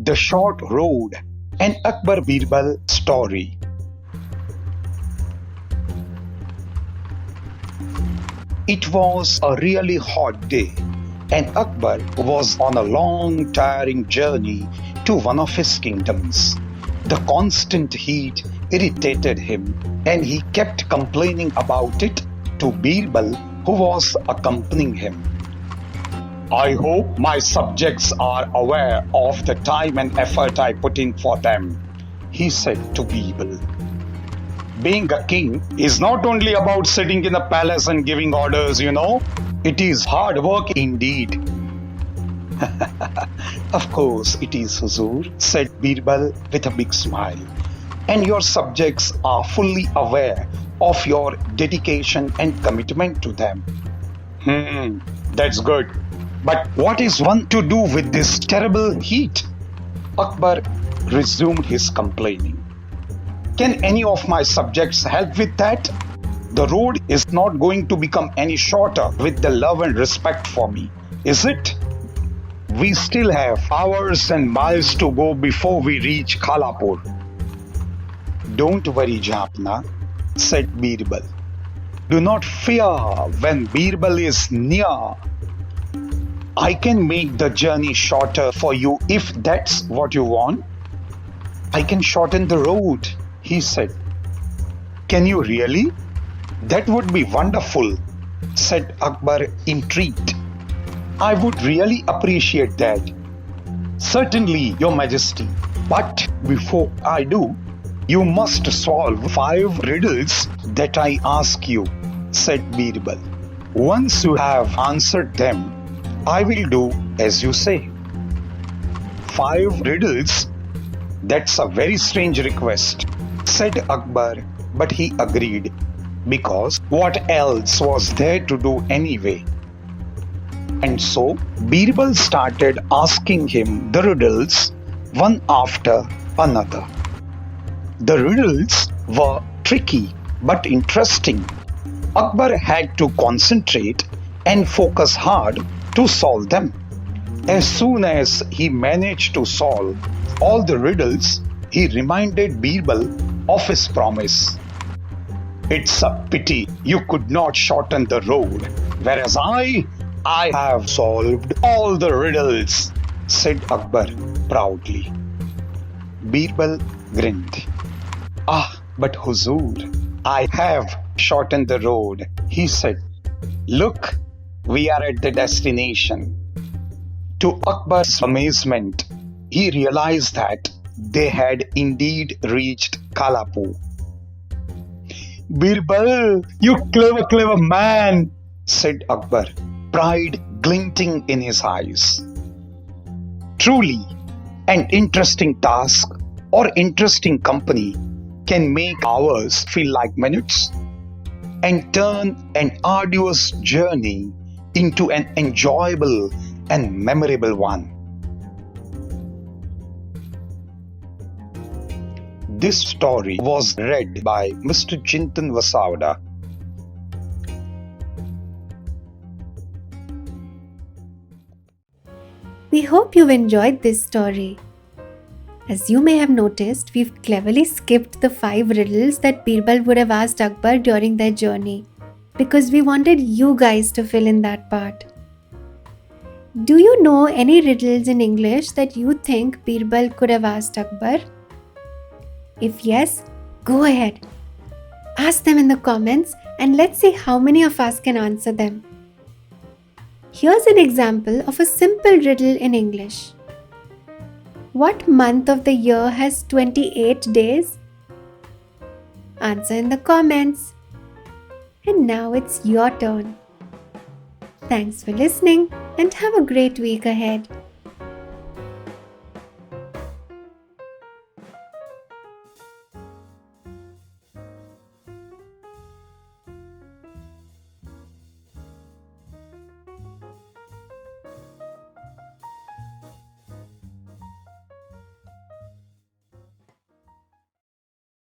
The Short Road, an Akbar Birbal story. It was a really hot day, and Akbar was on a long, tiring journey to one of his kingdoms. The constant heat irritated him, and he kept complaining about it to Birbal, who was accompanying him. "I hope my subjects are aware of the time and effort I put in for them," he said to Birbal. "Being a king is not only about sitting in a palace and giving orders, It is hard work indeed." "Of course it is, Huzur," said Birbal with a big smile. "And your subjects are fully aware of your dedication and commitment to them." That's good. But what is one to do with this terrible heat?" Akbar resumed his complaining. "Can any of my subjects help with that? The road is not going to become any shorter with the love and respect for me, is it? We still have hours and miles to go before we reach Khalapur." "Don't worry, Japna," said Birbal. "Do not fear when Birbal is near. I can make the journey shorter for you if that's what you want." "I can shorten the road," he said. "Can you really? That would be wonderful," said Akbar, intrigued. "I would really appreciate that." "Certainly, Your Majesty. But before I do, you must solve 5 riddles that I ask you," said Birbal. "Once you have answered them, I will do as you say." 5 riddles? That's a very strange request, said Akbar, but he agreed, because what else was there to do anyway? And so Birbal started asking him the riddles one after another. The riddles were tricky but interesting. Akbar had to concentrate and focus hard to solve them. As soon as he managed to solve all the riddles, he reminded Birbal of his promise. "It's a pity you could not shorten the road, whereas I have solved all the riddles," said Akbar proudly. Birbal grinned. But Huzur, I have shortened the road," he said. "Look, we are at the destination." To Akbar's amazement, he realized that they had indeed reached Khalapur. "Birbal, you clever man," said Akbar, pride glinting in his eyes. Truly, an interesting task or interesting company can make hours feel like minutes and turn an arduous journey into an enjoyable and memorable one. This story was read by Mr. Chintan Vasavda. We hope you've enjoyed this story. As you may have noticed, we've cleverly skipped the 5 riddles that Birbal would have asked Akbar during their journey, because we wanted you guys to fill in that part. Do you know any riddles in English that you think Birbal could have asked Akbar? If yes, go ahead. Ask them in the comments and let's see how many of us can answer them. Here's an example of a simple riddle in English. What month of the year has 28 days? Answer in the comments. And now it's your turn. Thanks for listening and have a great week ahead.